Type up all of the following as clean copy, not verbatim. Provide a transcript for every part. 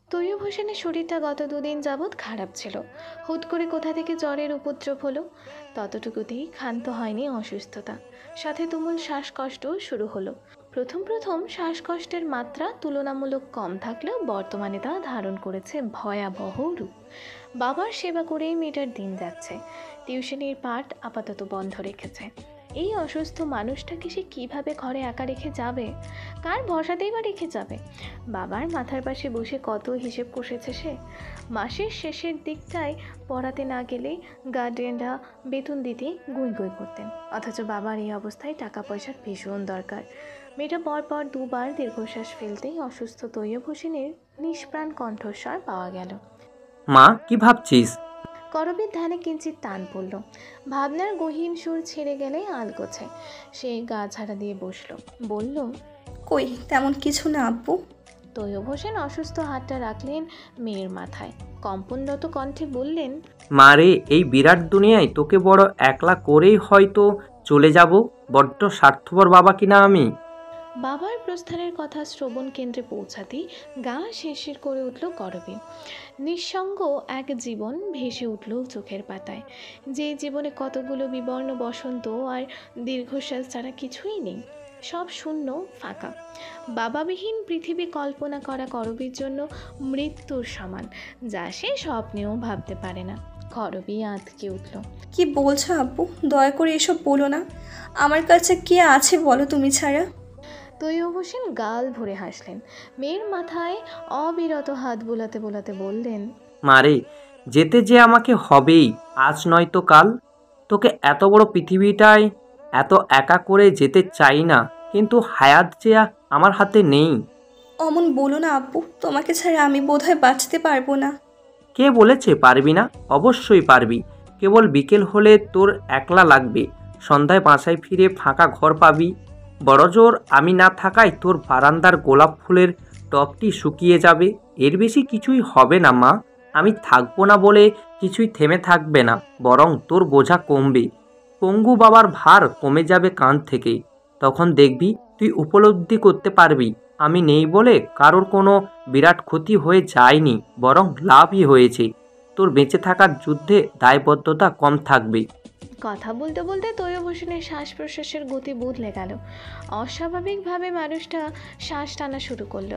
তৈয়ব হোসেনের শরীরটা গত দুদিন যাবৎ খারাপ ছিল। হুট করে কোথা থেকে জ্বরের উপদ্রব হলো, ততটুকুতেই ক্ষান্ত হয়নি অসুস্থতা, সাথে তুমুল শ্বাসকষ্টও শুরু হলো। প্রথম প্রথম শ্বাসকষ্টের মাত্রা তুলনামূলক কম থাকলেও বর্তমানে তা ধারণ করেছে ভয়াবহ রূপ। বাবার সেবা করেই মেয়েটার দিন যাচ্ছে। টিউশনির পাঠ আপাতত বন্ধ রেখেছে। এই অসুস্থ মানুষটাকে সে কিভাবে ঘরে একা রেখে যাবে? কার ভরসাতেই বা রেখে যাবে? বাবার মাথার পাশে বসে কত হিসেব কষেছে সে। মাসের শেষের দিকটায় পড়াতে না গেলেই গার্ডিয়ানরা বেতন দিতে গুঁই গুঁই করতেন, অথচ বাবার এই অবস্থায় টাকা পয়সার ভীষণ দরকার। মেয়েটা পরপর দুবার দীর্ঘশ্বাস ফেলতেই অসুস্থ তৈয়ব হোসেনের নিষ্প্রাণ কণ্ঠস্বর পাওয়া গেল। মা, কি ভাবছিস? করবীর ধ্যানে কিঞ্চিত টান পড়ল। ভাবনার গহীন সুর ছেড়ে গেলে আলগোছে। সে গা ঝাড়া দিয়ে বসল, বলল, কই তেমন কিছু না আব্বু। তৈয়ব হোসেন অসুস্থ হাতটা রাখলেন মেয়ের মাথায়, কম্পনরত কণ্ঠে বললেন, মা রে, এই বিরাট দুনিয়ায় তোকে বড় একলা করেই হয়তো চলে যাব। বড্ড স্বার্থপর বাবা কিনা আমি। বাবার প্রস্থানের কথা শ্রবণ কেন্দ্রে পৌঁছাতেই গা শিরশির করে উঠল করবী। নিঃসঙ্গ এক জীবন ভেসে উঠল চোখের পাতায়, যে জীবনে কতগুলো বিবর্ণ বসন্ত আর দীর্ঘশ্বাস ছাড়া কিছুই নেই। সব শূন্য, ফাঁকা। বাবাবিহীন পৃথিবী কল্পনা করা করবীর জন্য মৃত্যুর সমান, যা সে স্বপ্নেও ভাবতে পারে না। করবী আঁতকে উঠল। কি বলছো আব্বু? দয়া করে এসব বলো না। আমার কাছে কে আছে বলো তুমি ছাড়া? তৈয়ব হোসেন গাল ভরে হাসলেন। মেয়ের মাথায় অবিরত হাত বোলাতে বোলাতে বললেন, মা রে, যেতে যে আমাকে হবেই, আজ নয়তো কাল। তোকে এত বড় পৃথিবীটায় এত একা করে যেতে চাই না, কিন্তু হায়াত যে আমার হাতে নেই। অমন বলো না আব্বু, তোমাকে ছাড়া আমি বোধহয় বাঁচতে পারবো না। কে বলেছে পারবি না? অবশ্যই পারবি। কেবল বিকেল হলে তোর একলা লাগবে, সন্ধ্যায় বাসায় ফিরে ফাঁকা ঘর পাবি। বড়জোর আমি না থাকায় তোর বারান্দার গোলাপ ফুলের টবটি শুকিয়ে যাবে। এর বেশি কিছুই হবে না মা। আমি থাকবো না বলে কিছুই থেমে থাকবে না, বরং তোর বোঝা কমবে। পঙ্গু বাবার ভার কমে যাবে কাঁধ থেকে। তখন দেখবি তুই উপলব্ধি করতে পারবি আমি নেই বলে কারোর কোনো বিরাট ক্ষতি হয়ে যায়নি, বরং লাভই হয়েছে। তোর বেঁচে থাকার যুদ্ধে দায়বদ্ধতা কম থাকবে। কথা বলতে বলতে তৈয়ব হোসেনের শ্বাস প্রশ্বাসের গতি বদলে গেল। অস্বাভাবিকভাবে মানুষটা শ্বাস টানা শুরু করলো,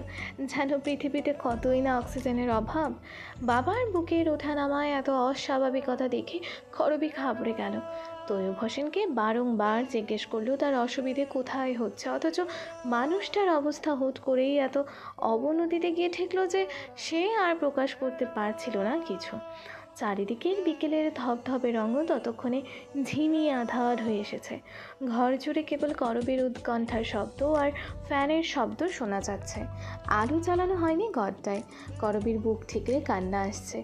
যেন পৃথিবীতে কতই না অক্সিজেনের অভাব। বাবার বুকের ওঠানামায় এত অস্বাভাবিকতা দেখে করবী ঘাবড়ে গেল। তৈয়ব হোসেনকে বারংবার জিজ্ঞেস করলেও তার অসুবিধে কোথায় হচ্ছে, অথচ মানুষটার অবস্থা হুট করেই এত অবনতিতে গিয়ে ঠেকলো যে সে আর প্রকাশ করতে পারছিল না কিছু। চারিদিকের বিকেলের ধবধবে রঙও ততক্ষণে ঝিমিয়ে আঁধার হয়ে এসেছে। ঘর জুড়ে কেবল করবীর উৎকণ্ঠার শব্দ আর ফ্যানের শব্দ শোনা যাচ্ছে। আলো জ্বালানো হয়নি ঘরটায়। করবীর বুক ঠিকরে কান্না আসছে।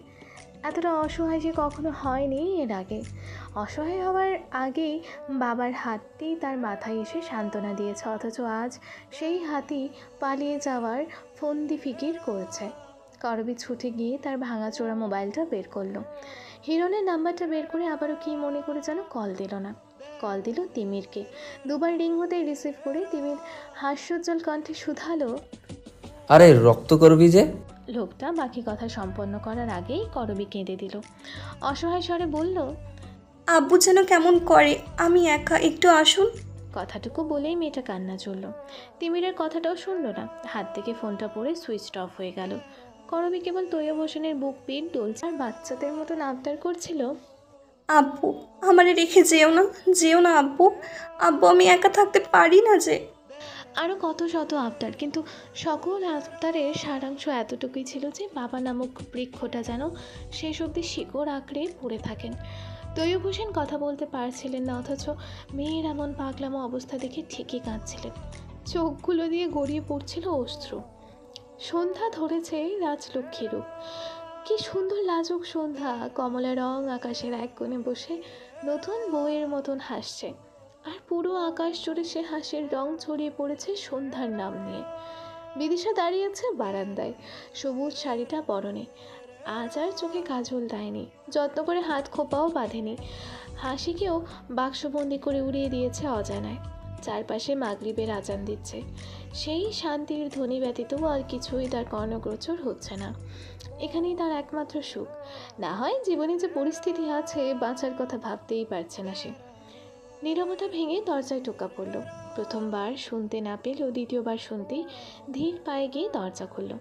এতটা অসহায় যে কখনো হয়নি এর আগে। অসহায় হওয়ার আগেই বাবার হাতটি তার মাথায় এসে সান্ত্বনা দিয়েছে, অথচ আজ সেই হাতই পালিয়ে যাওয়ার ফন্দি ফিকির করেছে। করবী ছুটে গিয়ে তার ভাঙাচোরা মোবাইলটা বের করলো। হিরণের নাম্বারটা বের করে আবারও কী মনে করে যেন কল দিল না। কল দিল তিমিরকে। দুবার রিং হতেই রিসিভ করে তিমির হাস্যোজ্জ্বল কণ্ঠে শুধালো, আরে রক্ত করবি যে। লোকটা বাকি কথা সম্পন্ন করার আগেই করবী কেঁদে দিল। অসহায় স্বরে বলল, আব্বু যেন কেমন করে, আমি একা, একটু আসুন। কথাটুকু বলেই মেয়েটা কান্না চলল। তিমিরের কথাটাও শুনল না। হাত থেকে ফোনটা পড়ে সুইচ অফ হয়ে গেল। করবী কেবল তৈয়ব হোসেনের বুক পিঠ ডলছে আর বাচ্চাদের মতন আবদার করছিল, আব্বু আমারে রেখে যেও না, যেও না আব্বু। আব্বু আমি একা থাকতে পারি না যে। আরও কত শত আবদার, কিন্তু সকল আবদারের সারাংশ এতটুকুই ছিল যে বাবা নামক বৃক্ষটা যেন শেষ অবধি শিকড় আঁকড়ে পড়ে থাকেন। তৈয়ব হোসেন কথা বলতে পারছিলেন না, অথচ মেয়ের এমন পাগলামো অবস্থা দেখে ঠিকই কাঁদছিলেন। চোখগুলো দিয়ে গড়িয়ে পড়ছিল অশ্রু। সন্ধ্যা ধরেছে রাজলক্ষ্মী রূপ। কি সুন্দর লাজুক সন্ধ্যা, কমলা রং আকাশের এক কোণে বসে নতুন বউয়ের মতন হাসছে, আর পুরো আকাশ জুড়ে সে হাসির রং ছড়িয়ে পড়েছে সন্ধ্যার নাম নিয়ে। বিদিশা দাঁড়িয়েছে বারান্দায়, সবুজ শাড়িটা পরনে। আজ আর চোখে কাজল দেয়নি, যত্ন করে হাত খোপাও বাঁধেনি। হাসিকেও বাক্সবন্দি করে উড়িয়ে দিয়েছে অজানায়। চারপাশে মাগরিবের আজান দিচ্ছে। সেই শান্তির ধ্বনি ব্যতীত আর কিছুই তার কর্ণগোচর হচ্ছে না। এখানেই তার একমাত্র সুখ। না হয় জীবনে যে পরিস্থিতি আছে, বাঁচার কথা ভাবতেই পারছে না সে। নীরবতা ভেঙে দরজায় টোকা পড়ল। প্রথমবার শুনতে না পেলেও দ্বিতীয়বার শুনতেই ধীর পায়ে গিয়ে দরজা খুলল।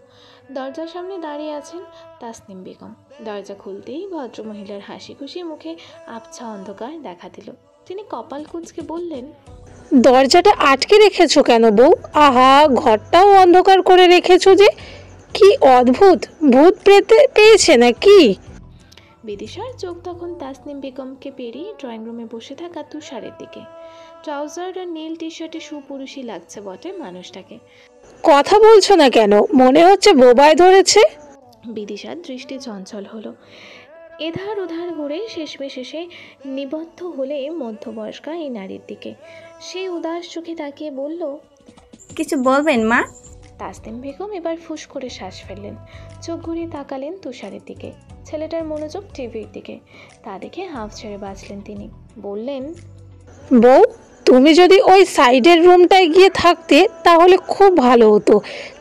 দরজার সামনে দাঁড়িয়ে আছেন তাসনিম বেগম। দরজা খুলতেই ভদ্রমহিলার হাসি খুশি মুখে আবছা অন্ধকার দেখা দিল। তিনি কপাল কুঁচকে বললেন, দরজাটা আটকে রেখেছো কেন বউ? আহা, ঘরটাও অন্ধকার করে রেখেছো যে, কি অদ্ভুত! ভূত পেয়েছে নাকি? বিদিশার চোখ তখন তাসনিম বেগমকে পেরিয়ে ড্রয়িং রুমে বসে থাকা তুষারের দিকে। ট্রাউজার আর নীল টি শার্টে সুপুরুষই লাগছে বটে মানুষটাকে। কথা বলছো না কেন? মনে হচ্ছে বোবায় ধরেছে। বিদিশার দৃষ্টি চঞ্চল হলো। এধার ওধার ঘুরে শেষমেশ এসে নিবদ্ধ হলে মধ্যবয়স্কা এই নারীর দিকে। সে উদাস চোখে তাকিয়ে বলল, কিছু বলবেন মা? তাসনিম বেগম এবার ফুস করে শ্বাস ফেললেন। চোখ ঘুরিয়ে তাকালেন তুষারের দিকে। ছেলেটার মনোযোগ টিভির দিকে। তা দেখে হাঁফ ছেড়ে বাঁচলেন তিনি। বললেন, বউ, তুমি যদি ওই সাইডের রুমটায় গিয়ে থাকতে তাহলে খুব ভালো হতো।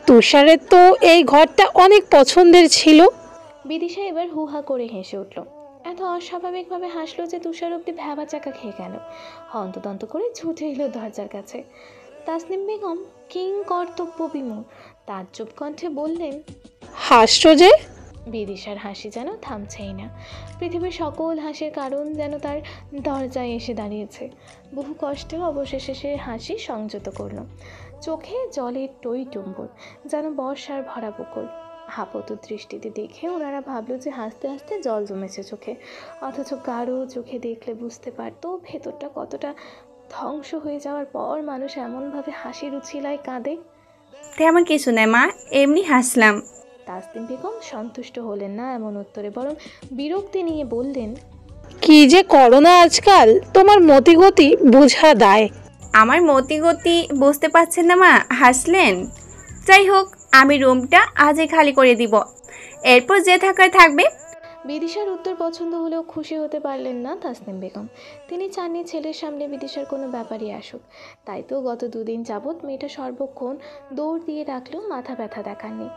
তুষারের তো এই ঘরটা অনেক পছন্দের ছিল। বিদিশা এবার হুহা করে হেসে উঠল। এত অস্বাভাবিকভাবে হাসলো যে তুষার অব্দি ভ্যাবা চাকা খেয়ে গেল। হন্তদন্ত করে ছুটে এলো দরজার কাছে। তাসনিম বেগম কিং কর্তব্য বিমূঢ় তাজ্জব কণ্ঠে বললেন, হাসছো যে? বিদিশার হাসি যেন থামছেই না। পৃথিবীর সকল হাসির কারণ যেন তার দরজায় এসে দাঁড়িয়েছে। বহু কষ্টে অবশেষে সে হাসি সংযত করল। চোখে জলের টইটুম্বর, যেন বর্ষার ভরা পুকুর। হাপত দৃষ্টিতে দেখে ওনারা ভাবলো যে হাসতে হাসতে জল জমেছে চোখে। অথচ কারো চোখে দেখলে বুঝতে পারতো ভেতরটা কতটা ধ্বংস হয়ে যাওয়ার পর মানুষ এমনভাবে হাসির উছিলায় কাঁদে। তেমন কিছু নয় মা, এমনি হাসলাম। তাসনিম বেগম সন্তুষ্ট হলেন না এমন উত্তরে, বরং বিরক্তি নিয়ে বললেন, কি যে করো না আজকাল, তোমার মতিগতি বোঝা দায়। আমার মতিগতি বুঝতে পারছেন না মা, হাসলেন। যাই হোক, আমি রুমটা আজই খালি করে দিব, এরপর যে থাকার থাকবে। বিদিশার উত্তর পছন্দ হলেও খুশি হতে পারলেন না তাসনিম বেগম। তিনি চাননি ছেলের সামনে বিদিশার কোনো ব্যাপারই আসুক। তাই তো গত দুদিন যাবৎ মেয়েটা সর্বক্ষণ দৌড় দিয়ে রাখলেও মাথা ব্যথা দেখাননি।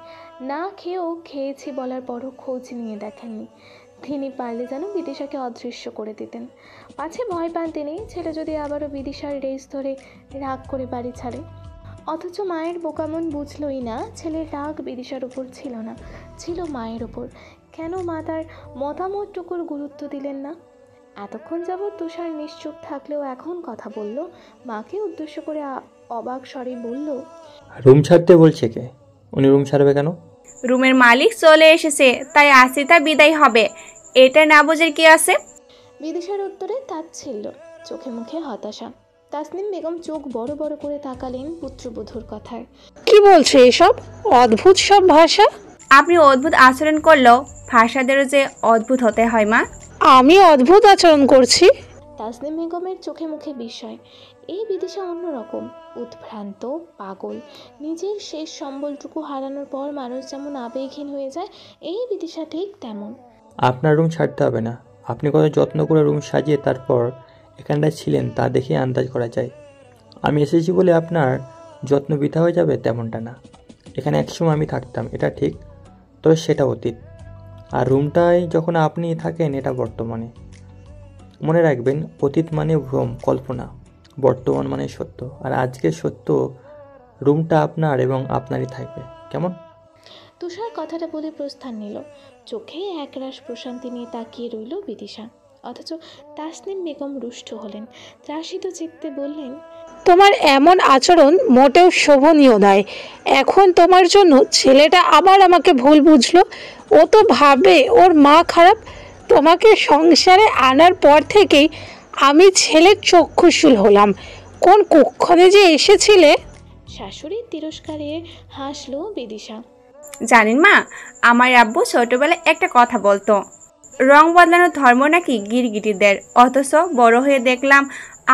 না খেয়েও খেয়েছি বলার পরও খোঁজ নিয়ে দেখেননি। তিনি পারলে যেন বিদিশাকে অদৃশ্য করে দিতেন। পাছে ভয় পান তিনি, ছেলে যদি আবারও বিদিশার রেস ধরে রাগ করে বাড়ি ছাড়ে। অথচ মায়ের বোকামন বুঝলই না ছেলের রাগ বিদিশার উপর ছিল না, ছিল মায়ের ওপর। কেন মা তার মতামতটুকুর গুরুত্ব দিলেন না? এতক্ষণ যাবৎ তুষার নিশ্চুপ থাকলেও এখন কথা বলল। মাকে উদ্দেশ্য করে অবাক স্বরে বলল, রুম ছাড়তে বলছে কে? উনি রুম ছাড়বে কেন? রুমের মালিক চলে এসেছে, তাই আসিতা বিদায় হবে, এটা না বোঝার কি আছে? বিদিশার উত্তরে তাচ্ছিল্য, চোখে মুখে হতাশা। তাসনিম বেগম চোখ বড় বড় করে তাকালেন পুত্রবধূর কথায়। কি বলছো এসব? অদ্ভুত সব ভাষা। আপনি অদ্ভুত আচরণ করলেও ভাষাদেরও যে অদ্ভুত হতে হয় মা। আমি অদ্ভুত আচরণ করছি? তাসনিম বেগমের চোখে মুখে বিস্ময়। এই বিদিশা অন্যরকম, উদ্ভ্রান্ত, পাগল। নিজের শেষ সম্বলটুকু হারানোর পর মানুষ যেমন আবেগহীন হয়ে যায়, এই বিদিশা ঠিক তেমন। আপনার রুম ছাড়তে হবে না। আপনি কত যত্ন করে রুম সাজিয়ে তারপর এখানটায় ছিলেন তা দেখে আন্দাজ করা যায়। আমি এসেছি বলে আপনার যত্ন বৃথা হয়ে যাবে তেমনটা না। এখানে একসময় আমি থাকতাম, এটা ঠিক, তবে সেটা অতীত। আর রুমটায় যখন আপনি থাকেন এটা বর্তমানে। মনে রাখবেন, অতীত মানে ভ্রম, কল্পনা, বর্তমান মানে সত্য। আর আজকের সত্য রুমটা আপনার এবং আপনারই থাকবে। কেমন? তুষার কথাটা বলে প্রস্থান নিল। চোখে একরাশ প্রশান্তি নিয়ে তাকিয়ে রইল বিদিশা। অথচ তাসনিম বেগম রুষ্ট হলেন। ত্রাসিত চিত্তে বললেন, তোমার এমন আচরণ মোটেও শোভনীয় নয়। এখন তোমার জন্য ছেলেটা আবার আমাকে ভুল বুঝলো। ও তো ভাবে ওর মা খারাপ। তোমাকে সংসারে আনার পর থেকেই আমি ছেলের চক্ষুশূল হলাম। কোন কুক্ষণে যে এসেছিলে! শাশুড়ির তিরস্কারে হাসলো বিদিশা। জানেন মা, আমার আব্বু ছোটবেলায় একটা কথা বলতো, রং বদলানোর ধর্ম নাকি গিরগিটিদের। অথচ বড় হয়ে দেখলাম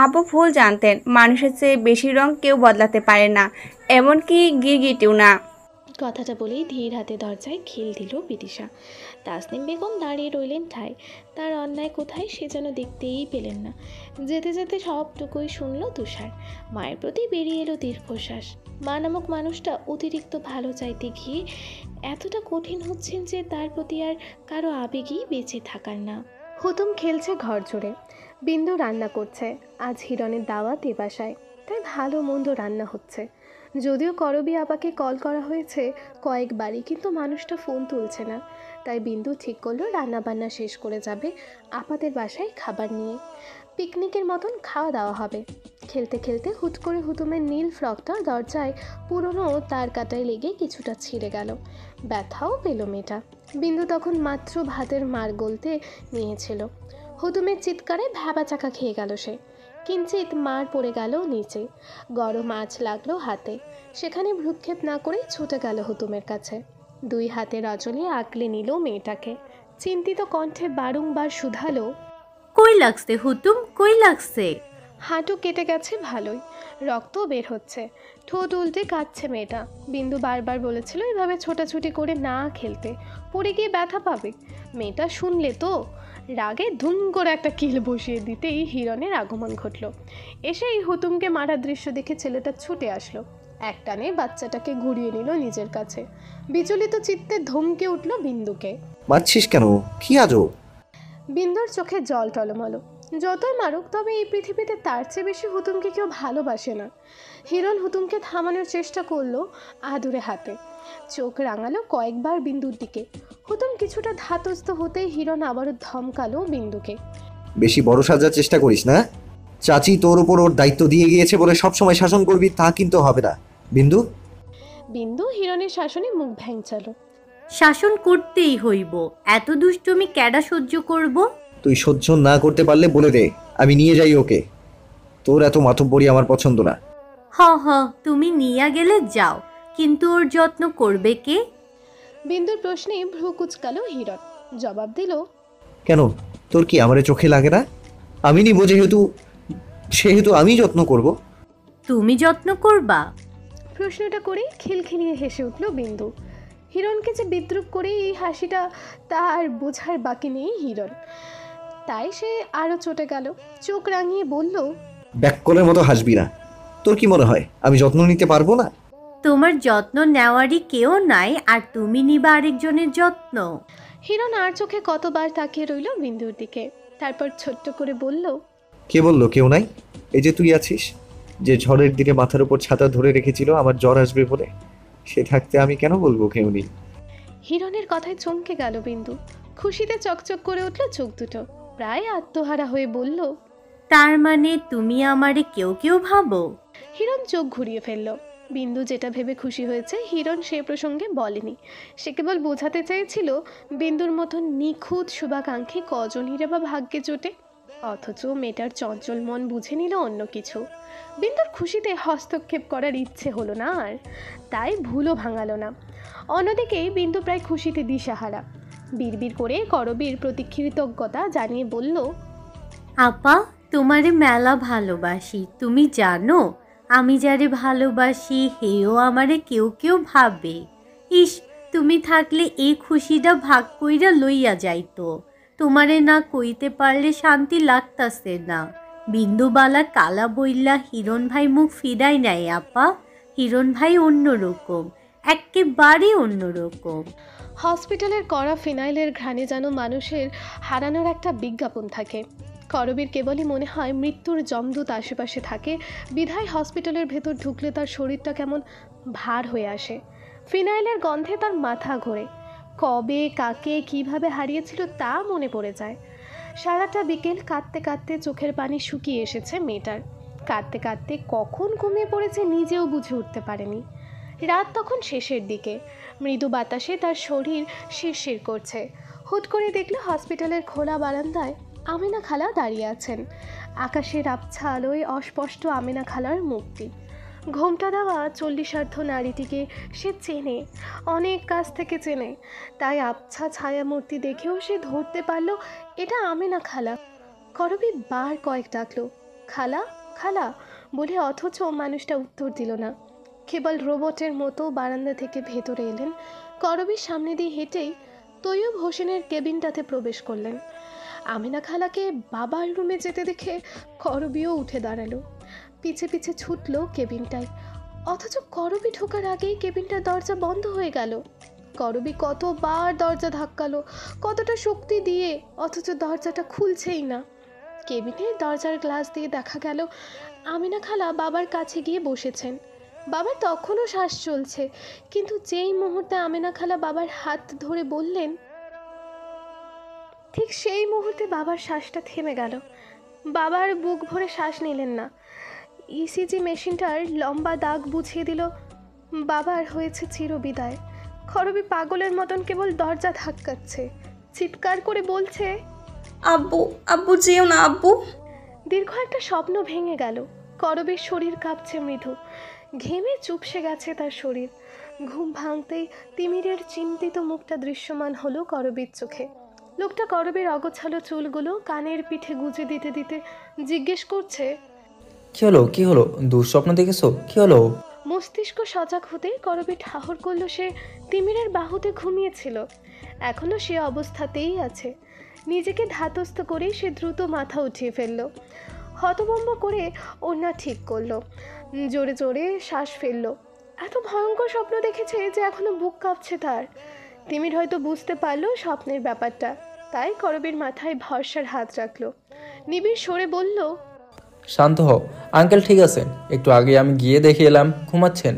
আব্বু ভুল জানতেন, মানুষের চেয়ে বেশি রং কেউ বদলাতে পারে না, এমনকি গিরগিটিও না। কথাটা বলেই ধীর হাতে দরজায় খিল দিল বিদিশা। তাসনিম বেগম দাঁড়িয়ে রইলেন ঠায়। তার অন্যায় কোথায় সে যেন দেখতেই পেলেন না। যেতে যেতে সবটুকুই শুনল তুষার। মায়ের প্রতি বেরিয়ে এলো দীর্ঘশ্বাস। মা নামক মানুষটা অতিরিক্ত ভালো চাইতে গিয়ে এতটা কঠিন হচ্ছেন যে তার প্রতি আর কারো আবেগই বেঁচে থাকার না। হুতুম খেলছে ঘর জুড়ে। বিন্দু রান্না করছে। আজ হিরণের দাওয়াত এ বাসায়, তাই ভালো মন্দ রান্না হচ্ছে। যদিও করবী আপাকে কল করা হয়েছে কয়েকবারই, কিন্তু মানুষটা ফোন তুলছে না। তাই বিন্দু ঠিক করলো রান্নাবান্না শেষ করে যাবে আপাদের বাসায় খাবার নিয়ে। পিকনিকের মতন খাওয়া দাওয়া হবে। খেলতে খেলতে হুট করে হুতুমের নীল ফ্রকটা দরজায় পুরনো তার কাটায় লেগে কিছুটা ছিঁড়ে গেল। ব্যথাও পেল মেয়েটা। বিন্দু তখন মাত্র ভাতের মার গলতে নিয়েছিল। হুতুমের চিৎকারে ভ্যাবাচাকা খেয়ে গেল সে। কিঞ্চিত মার পড়ে গেল নিচে। গরম আঁচ লাগলো হাতে। সেখানে ভ্রুক্ষেপ না করে ছুটে গেল হুতুমের কাছে। দুই হাতে রজলে আঁকলে নিল মেয়েটাকে। চিন্তিত কণ্ঠে বারংবার শুধালো, কই লাগছে হুতুম, কই লাগছে? হাঁটু কেটে গেছে ভালোই, রক্ত বের হচ্ছে। ঠোঁট উল্টে কাঁদছে মেয়েটা। বিন্দু বারবার বলেছিল এভাবে ছোটাছুটি করে না খেলতে, পড়ে গিয়ে ব্যথা পাবে। মেয়েটা শুনলে তো রাগে ধুম করে একটা কিল বসিয়ে দিতেই হিরণের আগমন ঘটল। এসেই হুতুমকে মারার দৃশ্য দেখে ছেলেটা ছুটে আসলো। একটানে বাচ্চাটাকে ঘুরিয়ে নিল নিজের কাছে। বিচলিত চিত্তে ধমকে উঠল বিন্দুকে। মারছিস কেন? কি আজব? বিন্দুর চোখে জল টলমলো। যতই মারুক, তবে এই পৃথিবীতে তার চেয়ে বেশি হুতুমকে কেউ ভালোবাসে না। হিরণ হুতুমকে থামানোর চেষ্টা করলো আদুরে হাতে। চোখ রাঙালো কয়েকবার বিন্দুর দিকে। হুতুম কিছুটা ধাতস্থ হতেই হিরণ আবারও ধমকালো বিন্দুকে। বেশি বড় সাজার চেষ্টা করিস না। চাচি তোর উপর ওর দায়িত্ব দিয়ে গিয়েছে বলে সবসময় শাসন করবি তা কিন্তু হবে না, বিন্দু। বিন্দু হিরণের শাসনে মুখ ভ্যাংচালো। শাসন করতেই হইব, এত দুষ্টুমি ক্যাডা সহ্য করব? তুই সহ্য না করতে পারলে বলে দে, আমি নিয়ে যাই ওকে। তোর এত মাতব্বরি আমার পছন্দ না। হ হ, তুমি নিয়া গেলে যাও, কিন্তু ওর যত্ন করবে কে? বিন্দুর প্রশ্নে ভ্রু কুচকালো হিরণ। জবাব দিল, কেন, তোর কি আমারে চোখে লাগে না? আমি নিব সেহেতু আমি যত্ন করব। তুমি যত্ন করবা? প্রশ্নটা করে খিলখিলিয়ে হেসে উঠল বিন্দু। হিরণকে যে বিদ্রুপ করে এই হাসিটা তার বোঝার বাকি নেই হিরণ। তাই সে আরও চটে গেল। চোখ রাঙিয়ে বলল, ব্যাককলের মতো হাসবি না। তোর কি মনে হয় আমি যত্ন নিতে পারবো না? তোমার যত্ন নেওয়ারই কেউ নাই, আর তুমি নিবা আরেকজনের যত্ন? হিরণ আর চোখে কতবার তাকিয়ে রইল বিন্দুর দিকে। তারপর ছোট্ট করে বলল, কে বললো কেউ নাই? এই যে তুই আছিস, যে ঝড়ের দিনে মাথার উপর ছাতা ধরে রেখেছিল আমার জ্বর আসবে বলে, সে থাকতে আমি কেন বলবো কেউ নেই? হিরণের কথায় চমকে গেল বিন্দু। খুশিতে চকচক করে উঠল চোখ দুটো। প্রায় আত্মহারা হয়ে বলল, তার মানে তুমি আমারে কেউ কেউ ভাবো? হিরণ চোখ ঘুরিয়ে ফেলল। বিন্দু যেটা ভেবে খুশি হয়েছে হিরণ সে প্রসঙ্গে বলেনি। সে কেবল বোঝাতে চেয়েছিল বিন্দুর মতন নিখুঁত শুভাকাঙ্ক্ষী কজনই রে বা ভাগ্যে জোটে। অথচ মেয়েটার চঞ্চল মন বুঝে নিল অন্য কিছু। বিন্দুর খুশিতে হস্তক্ষেপ করার ইচ্ছে হলো না আর, তাই ভুলও ভাঙালো না। অন্যদিকে বিন্দু প্রায় খুশিতে দিশাহারা। বিড়বিড় করে করবীর প্রতি কৃতজ্ঞতা জানিয়ে বলল, আপা, তোমারে মেলা ভালোবাসি, তুমি জানো? আমি যারে ভালোবাসি হেও আমারে কেউ কেউ ভাবে। ইস, তুমি থাকলে এই খুশিটা ভাগ কইরা লইয়া যাইতো। তোমারে না কইতে পারলে শান্তি লাগতাছে না। বিন্দুবালা কালা বইল্লা হিরণ ভাই মুখ ফিরাই নাই আপা। হিরণ ভাই অন্যরকম, একেবারে অন্যরকম। হসপিটালের কড়া ফিনাইলের ঘ্রাণে যেন মানুষের হারানোর একটা বিজ্ঞাপন থাকে। করবীর কেবলই মনে হয় মৃত্যুর যমদূত আশেপাশে থাকে, বিধায় হসপিটালের ভেতর ঢুকলে তার শরীরটা কেমন ভার হয়ে আসে। ফিনাইলের গন্ধে তার মাথা ঘোরে। কবে কাকে কিভাবে হারিয়েছিল তা মনে পড়ে যায়। সারাটা বিকেল কাঁদতে কাঁদতে চোখের পানি শুকিয়ে এসেছে মেয়েটার। কাঁদতে কাঁদতে কখন ঘুমিয়ে পড়েছে নিজেও বুঝে উঠতে পারেনি। রাত তখন শেষের দিকে। মৃদু বাতাসে তার শরীর শিরশির করছে। হুট করে দেখল হসপিটালের খোলা বারান্দায় আমিনা খালা দাঁড়িয়ে আছেন। আকাশের আবছা আলোয় অস্পষ্ট আমিনা খালার মুক্তি। ঘোমটা দেওয়া 40 নারীটিকে সে চেনে, অনেক কাছ থেকে চেনে। তাই আবছা ছায়ামূর্তি দেখেও সে ধরতে পারল এটা আমিনা খালা। করবী বার কয়েক ডাকলো, খালা খালা বলে, অথচ মানুষটা উত্তর দিল না। কেবল রোবটের মতো বারান্দা থেকে ভেতরে এলেন। করবীর সামনে দিয়ে হেঁটেই তৈয়ব হোসেনের কেবিনটাতে প্রবেশ করলেন। আমিনা খালাকে বাবার রুমে যেতে দেখে করবীও উঠে দাঁড়ালো, পিছে পিছে ছুটলো কেবিনটায়। অথচ করবী ঢোকার আগেই কেবিনটার দরজা বন্ধ হয়ে গেল। করবী কতবার দরজা ধাক্কালো, কতটা শক্তি দিয়ে, অথচ দরজাটা খুলছেই না। কেবিনের দরজার গ্লাস দিয়ে দেখা গেল আমিনা খালা বাবার কাছে গিয়ে বসেছেন। বাবার তখনও শ্বাস চলছে, কিন্তু যেই মুহূর্তে আমিনা খালা বাবার হাত ধরে বললেন, ঠিক সেই মুহূর্তে বাবার শ্বাসটা থেমে গেল। বাবার বুক ভরে শ্বাস নিলেন না। ইসিজি মেশিনটার লম্বা দাগ বুঝিয়ে দিল বাবার হয়েছে চিরবিদায়। করবী পাগলের মতন কেবল দরজা ধাক্কাচ্ছে, চিৎকার করে বলছে, আব্বু, আব্বু যেও না আব্বু। দীর্ঘ একটা স্বপ্ন ভেঙে গেল। করবীর শরীর কাঁপছে মৃদু, ঘেমে চুপসে গেছে তার শরীর। ঘুম ভাঙতেই তিমিরের চিন্তিত মুখটা দৃশ্যমান হলো করবীর চোখে। লোকটা করবীর অগোছালো চুলগুলো কানের পিঠে গুজে দিতে দিতে জিজ্ঞেস করছে, কি হলো দুঃস্বপ্ন দেখেছো? কি হলো? মস্তিষ্ক সজাগ হতেই করবী ঠাহর করলো সে তিমিরের বাহুতে ঘুমিয়েছিল, এখনো সে অবস্থাতেই আছে। নিজেকে ধাতস্থ করে সে দ্রুত মাথা উঠিয়ে ফেললো, হতভম্ব করে ওড়না ঠিক করলো, জোরে জোরে শ্বাস ফেললো। এত ভয়ঙ্কর স্বপ্ন দেখেছে যে এখনো বুক কাঁপছে তার। তিমির হয়তো বুঝতে পারলো স্বপ্নের ব্যাপারটা, তাই করবীর মাথায় ভরসার হাত রাখলো। নিবিড় সরে বলল, শান্ত হও, আঙ্কেল ঠিক আছেন। একটু আগে আমি গিয়ে দেখে এলাম ঘুমাচ্ছেন।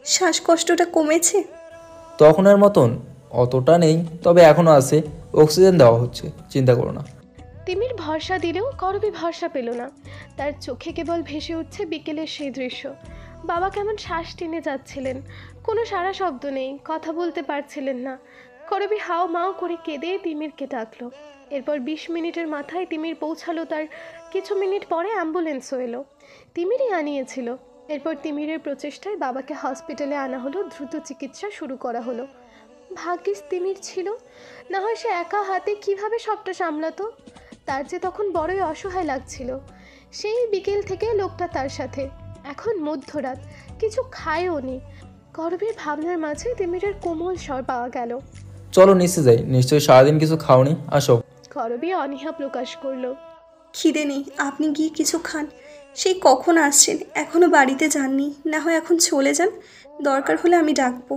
শ্বাসকষ্টটা কমেছে? তখনের মতন অতটা নেই, তবে এখনো আছে। অক্সিজেন দেওয়া হচ্ছে, চিন্তা করো না। তিমির ভরসা দিলেও করবী ভরসা পেল না। তার চোখে কেবল ভেসে উঠছে বিকেলের সেই দৃশ্য। বাবা কেমন শ্বাস টেনে যাচ্ছিলেন, কোনো সারা শব্দ নেই, কথা বলতে পারছিলেন না। করবী হাও মাও করে কেঁদে তিমিরকে ডাকলো। এরপর 20 মিনিটের মাথায় তিমির পৌঁছালো। তার কিছু মিনিট পরে অ্যাম্বুলেন্সও এলো, তিমিরই আনিয়েছিল। এরপর তিমিরের প্রচেষ্টায় বাবাকে হসপিটালে আনা হলো, দ্রুত চিকিৎসা শুরু করা হলো। ভাগ্যিস তিমির ছিল, না হয় সে একা হাতে কিভাবে সবটা সামলাতো। তার যে তখন বড়ই অসহায় লাগছিল। সেই বিকেল থেকে লোকটা তার সাথে, এখন মধ্যরাত, কিছু খায়ও নি। করবীর ভাবনার মাঝে তিমিরের কোমল স্বর পাওয়া গেল, চলো নিচে যাই, নিশ্চয়ই সারাদিন কিছু খাওনি, আসো। করবী অনীহা প্রকাশ করলো, খিদে নেই, আপনি গিয়ে কিছু খান। সেই কখন আসছেন, এখনো বাড়িতে যাননি? না হয় এখন চলে যান, দরকার হলে আমি ডাকবো।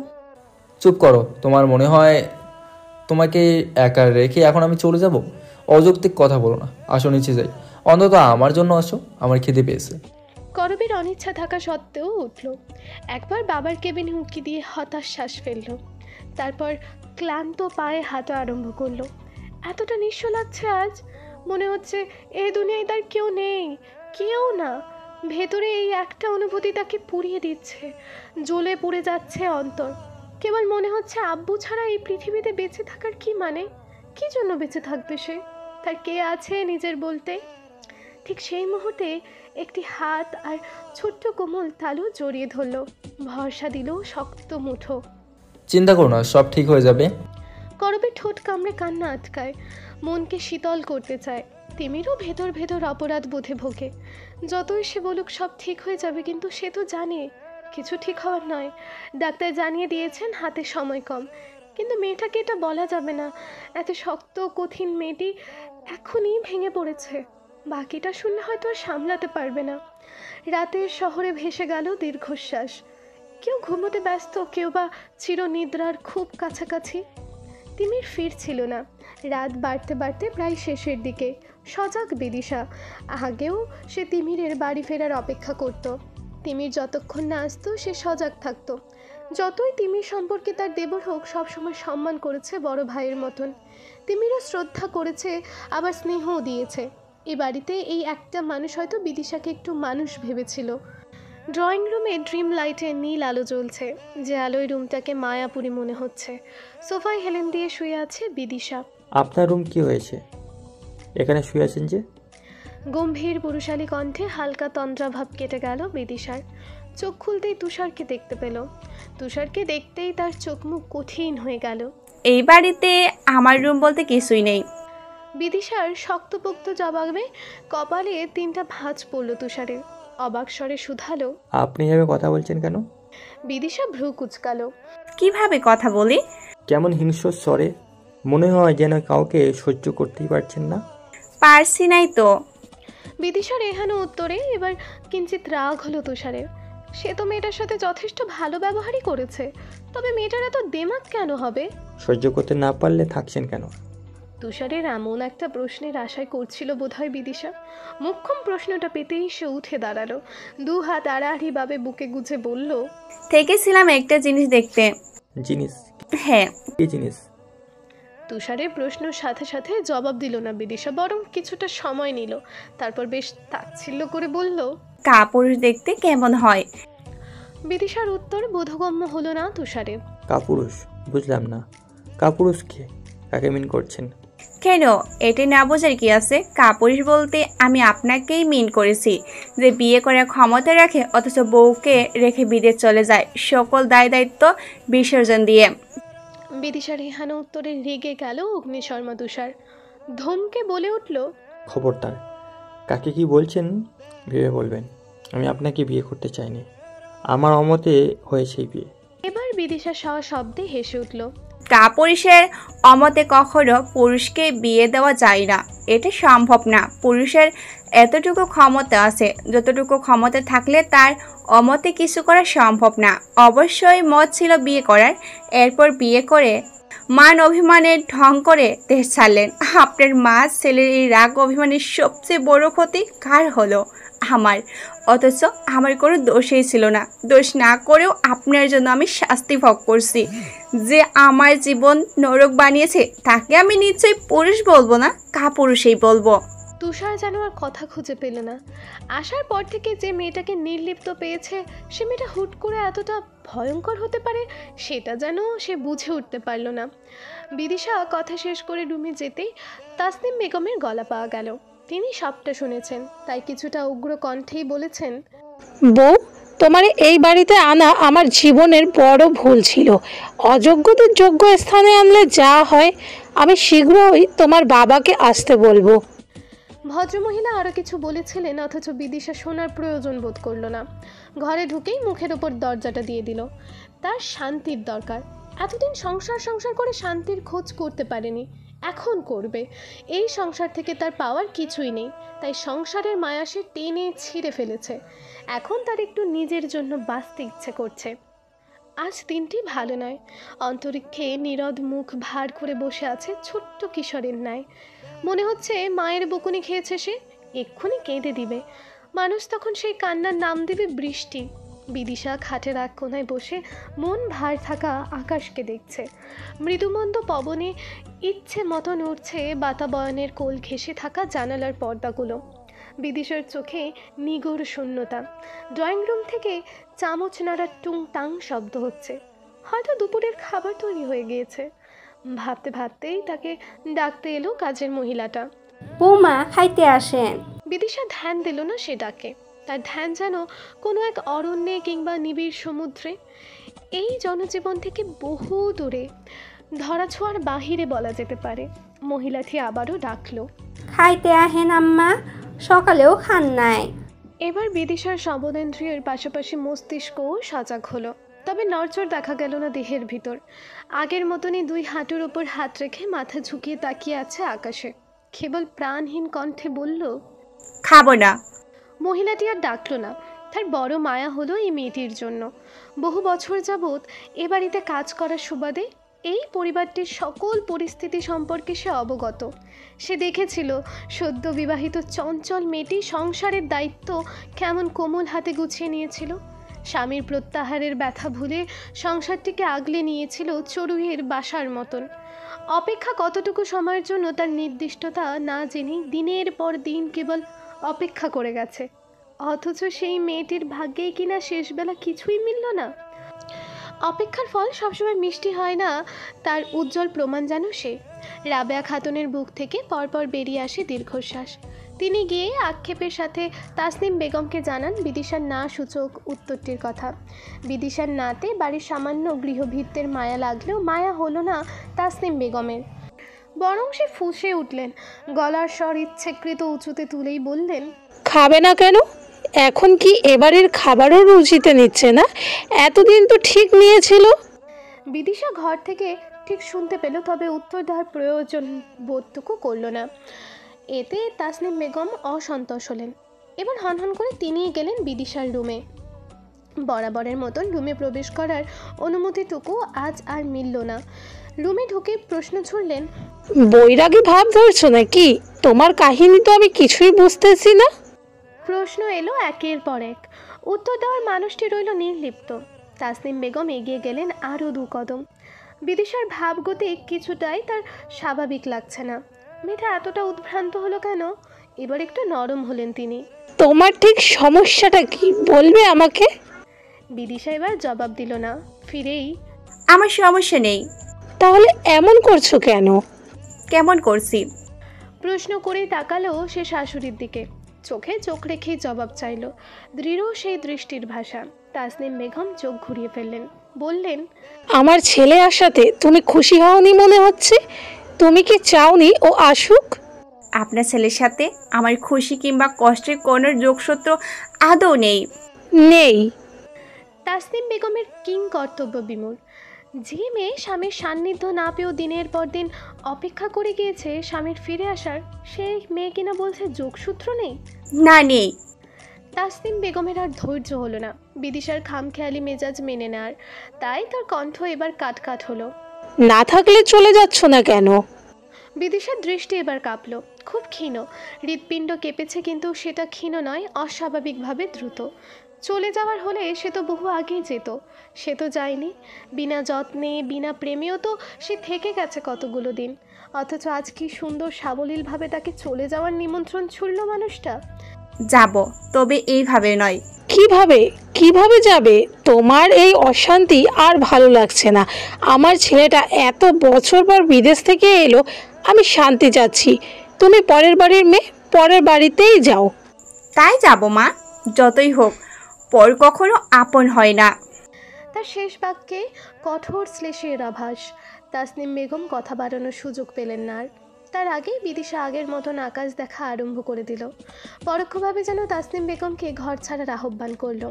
চুপ করো, তোমার মনে হয় তোমাকে একা রেখে এখন আমি চলে যাব? অযৌক্তিক কথা বলো না, আসো নিচে যাই, অন্তত আমার জন্য আসো, আমার খিদে পেয়েছে। করবীর অনিচ্ছা থাকা সত্ত্বেও উঠল। একবার বাবার কেবিনে উঁকি দিয়ে হতাশ শ্বাস ফেলল, তারপর ক্লান্ত পায়ে হাঁটা আরম্ভ করলো। এতটা নিঃস্ব লাগছে আজ, মনে হচ্ছে এই দুনিয়ায় তার কেউ নেই, কেউ না। ভেতরে এই একটা অনুভূতি তাকে পুড়িয়ে দিচ্ছে, জ্বলে পুড়ে যাচ্ছে অন্তর। কেবল মনে হচ্ছে আব্বু ছাড়া এই পৃথিবীতে বেঁচে থাকার কি মানে, কি জন্য বেঁচে থাকবে সে, তার কে আছে নিজের বলতে। ঠিক সেই মুহূর্তে একটি হাত আর ছোট্ট কোমল তালু জড়িয়ে ধরল, ভরসা দিল শক্ত মুঠো। চিন্তা করো না, সব ঠিক হয়ে যাবে। করবীর ঠোঁট কামড়ে কান্না আটকায়, মনকে শীতল করতে চায়। তিমিরও ভেতর ভেতর অপরাধ বোধে ভোগে। যতই সে বলুক সব ঠিক হয়ে যাবে, কিন্তু সে তো জানে কিছু ঠিক হওয়ার নয়। ডাক্তার জানিয়ে দিয়েছেন হাতে সময় কম, কিন্তু মেয়েটাকে এটা বলা যাবে না। এত শক্ত কঠিন মেয়েটি এখনই ভেঙে পড়েছে, বাকিটা শুনলে হয়তো আর সামলাতে পারবে না। রাতের শহরে ভেসে গেল দীর্ঘশ্বাস। কেউ ঘুমোতে ব্যস্ত, কেউ বা চিরনিদ্রার খুব কাছাকাছি। তিমির ফিরছিল না। রাত বাড়তে বাড়তে প্রায় শেষের দিকে। সজাগ বিদিশা। আগেও সে তিমিরের বাড়ি ফেরার অপেক্ষা করত। তিমির যতক্ষণ না আসতো সে সজাগ থাকতো। যতই তিমির সম্পর্কে তার দেবর হোক, সবসময় সম্মান করেছে বড় ভাইয়ের মতন। তিমিরও শ্রদ্ধা করেছে, আবার স্নেহও দিয়েছে। এই বাড়িতে এই একটা মানুষ হয়তো বিদিশাকে একটু মানুষ ভেবেছিল। ড্রয়িং রুমে ড্রিম লাইটে নীল আলো জ্বলছে, যে আলোয় রুমটাকে মায়াপুরী মনে হচ্ছে। সোফায় হেলেন দিয়ে শুয়ে আছে বিদিশা। আপনার রুম কি হয়েছে, এখানে শুয়ে আছেন যে? গম্ভীর পুরুষালী কণ্ঠে হালকা তন্দ্রাভাব কেটে গেল বিদিশার। চোখ খুলতেই তুষারকে দেখতে পেল। তুষারকে দেখতেই তার চোখ মুখ কঠিন হয়ে গেল। এই বাড়িতে আমার রুম বলতে কিছুই নেই। বিদিশার শক্তপোক্ত জবাবে কপালে 3টা ভাঁজ পড়ল তুষারের। অবাক স্বরে শুধালো, আপনি এভাবে কথা বলছেন কেন? বিদিশা ভ্রু কুচকালো। কিভাবে কথা বলি? কেমন হিংস্র স্বরে, মনে হয় যেন কাউকে সহ্য করতেই পারছেন না। পারছি নাই তো। বিদিশার এহানো উত্তরে এবার কিঞ্চিত রাগ হলো তুষারের। সে তো মেয়েটার সাথে যথেষ্ট ভালো ব্যবহারই করেছে, তবে মেয়েটার এত দেমাগ কেন হবে? সহ্য করতে না পারলে থাকছেন কেন? তুষারের এমন একটা প্রশ্নের আশায় করছিল বোধহয় বিদিশা। মুখ্যম প্রশ্নটা পেতেই সে উঠে দাঁড়ালো, 2 হাত আড়াআড়িভাবে বুকে গুজে বলল, থেকেছিলাম একটা জিনিস দেখতে। জিনিস? হ্যাঁ। কি জিনিস? তুষারের প্রশ্নের সাথে সাথে জবাব দিল না বিদিশা, বরং কিছুটা সময় নিল। তারপর বেশ তাচ্ছিল্য করে বলল, কাপুরুষ দেখতে কেমন হয়? বিদিশার উত্তর বোধগম্য হলো না তুষারের। কাপুরুষ? বুঝলাম না, কাপুরুষ কে, কাকে মিন করছেন? কেন, এটা না বোঝার কি আছে? কাপুরুষ বলতে আমি আপনাকেই মিন করেছি, যে বিয়ে করার ক্ষমতা রাখে অথচ বউকে রেখে বিদেশ চলে যায় সকল দায় দায়িত্ব বিসর্জন দিয়ে। বিদিশার এহানো উত্তরে রেগে গেল অগ্নিশর্মা তুষার। ধমকে বলে উঠল, খবরদার, কাকে কি বলছেন ভেবে বলবেন। আমি আপনাকে বিয়ে করতে চাইনি, আমার অমতে হয়েছে বিয়ে। এবার বিদিশা সশব্দে হেসে উঠল। কাপুরুষের অমতে কখনো পুরুষকে বিয়ে দেওয়া যায় না, এটা সম্ভব না। পুরুষের এতটুকু ক্ষমতা আছে, যতটুকু ক্ষমতা থাকলে তার অমতে কিছু করা সম্ভব না। অবশ্যই মত ছিল বিয়ে করার, এরপর বিয়ে করে মান অভিমানের ঢং করে দেশ ছাড়লেন। আপনার মা ছেলের এই রাগ অভিমানের সবচেয়ে বড় ক্ষতি কার হলো? আমার। অথচ আমার কোনো দোষই ছিল না। দোষ না করেও আপনার জন্য আমি শাস্তি ভোগ করছি। যে আমার জীবন নরক বানিয়েছে তাকে আমি নিশ্চয়ই পুরুষ বলবো না, কাপুরুষই বলবো। তুষার যেন আর কথা খুঁজে পেল না। আসার পর থেকে যে মেয়েটাকে নির্লিপ্ত পেয়েছে, সে মেয়েটা হুট করে এতটা ভয়ঙ্কর হতে পারে সেটা যেন সে বুঝে উঠতে পারল না। বিদিশা কথা শেষ করে রুমে যেতেই তাসনিম বেগমের গলা পাওয়া গেল। তিনি সবটা শুনেছেন, তাই কিছুটা উগ্র কণ্ঠেই বলেছেন, বউ, তোমার এই বাড়িতে আনা আমার জীবনের বড় ভুল ছিল। অযোগ্যদের যোগ্য স্থানে আনলে যা হয়, আমি শীঘ্রই তোমার বাবাকে আসতে বলবো। ভদ্রমহিলা আরও কিছু বলেছিলেন, অথচ বিদিশা শোনার প্রয়োজন বোধ করল না। ঘরে ঢুকেই মুখের ওপর দরজাটা দিয়ে দিল। তার শান্তির দরকার। এতদিন সংসার করে শান্তির খোঁজ করতে পারেনি, এখন করবে। এই সংসার থেকে তার পাওয়ার কিছুই নেই, তাই সংসারের মায়া সে টেনে ছিঁড়ে ফেলেছে। এখন তার একটু নিজের জন্য বাঁচতে ইচ্ছে করছে। আজ দিনটি ভালো নয়। অন্তরিক্ষে নীরদ মুখ ভার করে বসে আছে ছোট্ট কিশোরের ন্যায়। মনে হচ্ছে মায়ের বকুনি খেয়েছে সে, এক্ষুনি কেঁদে দিবে। মানুষ তখন সেই কান্নার নাম দেবে বৃষ্টি। বিদিশা খাটের এক কোনায় বসে মন ভার থাকা আকাশকে দেখছে। মৃদুমন্দ পবনে ইচ্ছে মতো নড়ছে বাতাবয়নের কোল ঘেঁষে থাকা জানালার পর্দাগুলো। বিদিশার চোখে নিগড় শূন্যতা। ড্রয়িং রুম থেকে চামচ নাড়ার টুং টাং শব্দ হচ্ছে। হয়তো দুপুরের খাবার তৈরি হয়ে গিয়েছে। ভাবতে ভাবতেই তাকে ডাকতে এলো কাজের মহিলাটা। বৌমা, খাইতে আসেন। বিদিশা ধ্যান দিল না সে ডাকে। তার ধ্যান যেন কোনো এক অরণ্যে কিংবা নিবিড় সমুদ্রে, এই জনজীবন থেকে বহু দূরে, ধরাছোঁয়ার বাহিরে বলা যেতে পারে। মহিলাটি আবারও ডাকলো, খাইতে আহেন আম্মা, সকালেও খান নাই। এবার বিদিশার সবনেন্দ্রিয়ের পাশাপাশি মস্তিষ্কও সজাগ হলো। তবে নড়চড় দেখা গেল না দেহের ভিতর। আগের মতনই 2 হাঁটুর ওপর হাত রেখে মাথা ঝুঁকিয়ে তাকিয়ে আছে আকাশে। কেবল প্রাণহীন কণ্ঠে বলল, খাবো না। মহিলাটি আর ডাকলো না। তার বড় মায়া হলো এই মেয়েটির জন্য। বহু বছর যাবৎ এ বাড়িতে কাজ করার সুবাদে এই পরিবারটির সকল পরিস্থিতি সম্পর্কে সে অবগত। সে দেখেছিল সদ্য বিবাহিত চঞ্চল মেয়েটি সংসারের দায়িত্ব কেমন কোমল হাতে গুছিয়ে নিয়েছিল। স্বামীর প্রত্যাহারের ব্যথা ভুলে সংসারটিকে আগলে নিয়েছিল চড়ুইয়ের বাসার মতন। অপেক্ষা কতটুকু সময়ের জন্য তার নির্দিষ্টতা না জেনেই দিনের পর দিন কেবল অপেক্ষা করে গেছে। অথচ সেই মেয়েটির ভাগ্যেই কিনা শেষবেলা কিছুই মিলল না। অপেক্ষার ফল সবসময় মিষ্টি হয় না, তার উজ্জ্বল প্রমাণ যেন সে। রাবেয়া খাতুনের বুক থেকে পরপর বেরিয়ে আসে দীর্ঘশ্বাস। তিনি গিয়ে আক্ষেপের সাথে তাসনিম বেগমকে জানান বিদিশার না সূচক উত্তরটির কথা। বিদিশার নাতে বাড়ির সামান্য গৃহভৃত্যের মায়া লাগলেও মায়া হলো না তাসনিম বেগমের। বরং সে ফুঁসে উঠলেন, গলার স্বর ইচ্ছেকৃত উঁচুতে তুলেই বললেন, খাবে না কেন? এখন কি এবারের খাবারও রুচিতে নিচ্ছে না? এতদিন তো ঠিক নিয়েছিল। বিদিশা ঘর থেকে ঠিক শুনতে পেল, তবে উত্তর দেওয়ার প্রয়োজন বোধটুকু করল না। এতে তাসনিম বেগম অসন্তোষ হলেন। এবার হনহন করে তিনিই গেলেন বিদিশার রুমে। বরাবরের মতন রুমে প্রবেশ করার অনুমতিটুকু আজ আর মিলল না। রুমে ঢুকে প্রশ্ন ছুড়লেন, বৈরাগী ভাব ধরছো নাকি? তোমার কাহিনী তো আমি কিছুই বুঝতেছি না। প্রশ্ন এলো একের পর এক। উত্তর দেওয়ার মানুষটি রইল নির্লিপ্ত। তাসনিম বেগম এগিয়ে গেলেন আরও 2 কদম। বিদিশার ভাবগতি কিছুটাই তার স্বাভাবিক লাগছে না। মেয়েটা এতটা উদ্ভ্রান্ত হলো কেন? এবার একটু নরম হলেন তিনি। তোমার ঠিক সমস্যাটা কি বলবে আমাকে? বিদিশা এবার জবাব দিল না, ফিরেই, আমার সমস্যা নেই। তাহলে এমন করছো কেন? কেমন করছি? প্রশ্ন করেই তাকালো সে শাশুড়ির দিকে। চোখে চোখ রেখেই জবাব চাইল। দৃঢ় সেই দৃষ্টির ভাষা। তাসনিম বেগম চোখ ঘুরিয়ে ফেললেন, বললেন, আমার ছেলে আসাতে তুমি খুশি হওনি মনে হচ্ছে। তুমি কি চাওনি ও আসুক? আপনার ছেলের সাথে আমার খুশি কিংবা কষ্টের কোনো যোগসূত্র আদৌ নেই। নেই। তাসনিম বেগমের কিং কর্তব্য বিমূঢ়। যে মেয়ে স্বামীর সান্নিধ্য না পেয়েও দিনের পর দিন অপেক্ষা করে গিয়েছে স্বামীর ফিরে আসার, সেই মেয়ে কিনা বলছে যোগসূত্র নেই। না, নেই। তাসনিম বেগমের আর ধৈর্য হলো না বিদিশার খামখেয়ালি মেজাজ মেনে নেওয়ার। তাই তার কণ্ঠ এবার কাট হলো। না থাকলে চলে যাচ্ছ না কেন? বিদিশার দৃষ্টি এবার কাঁপল, খুব ক্ষীণ। হৃৎপিণ্ড কেঁপেছে, কিন্তু সেটা ক্ষীণ নয়, অস্বাভাবিকভাবে দ্রুত। চলে যাওয়ার হলে সে তো বহু আগেই যেত। সে তো যায়নি। বিনা যত্নে, বিনা প্রেমেও তো সে থেকে গেছে কতগুলো দিন। অথচ আজ কি সুন্দর সাবলীলভাবে তাকে চলে যাওয়ার নিমন্ত্রণ ছুড়ল মানুষটা। যাব, তবে এইভাবে নয়। কিভাবে কিভাবে যাবে? তোমার এই অশান্তি আর ভালো লাগছে না। আমার ছেলেটা এত বছর পর বিদেশ থেকে এলো, আমি শান্তি চাচ্ছি। তুমি পরের বাড়ির মেয়ে, পরের বাড়িতেই যাও। তাই যাব মা, যতই হোক পর কখনো আপন হয় না। তার শেষ বাক্যে কঠোর শ্লেষের আভাস। তাসনিম বেগম কথা বাড়ানোর সুযোগ পেলেন না আর। তার আগেই বিদিশা আগের মতন আকাশ দেখা আরম্ভ করে দিল। পরোক্ষভাবে যেন তাসনিম বেগমকে ঘর ছাড়ার আহ্বান করল।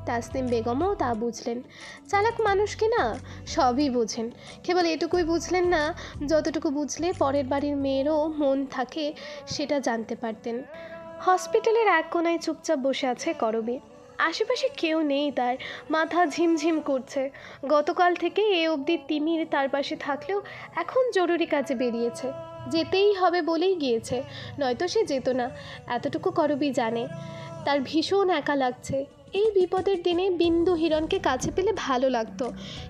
তাসনিম বেগমও তা বুঝলেন। চালাক মানুষ কি না, সবই বোঝেন। কেবল এটুকুই বুঝলেন না, যতটুকু বুঝলে পরের বাড়ির মেয়েরও মন থাকে সেটা জানতে পারতেন। হসপিটালের এক কোনায় চুপচাপ বসে আছে করবী। আশেপাশে কেউ নেই, তার মাথা ঝিমঝিম করছে। গতকাল থেকে এ অবধি তিমির তার পাশে থাকলেও এখন জরুরি কাজে বেরিয়েছে। যেতেই হবে বলেই গিয়েছে, নয়তো সে যেত না, এতটুকু করবী জানে। তার ভীষণ একা লাগছে। এই বিপদের দিনে বিন্দু হিরণকে কাছে পেলে ভালো লাগতো,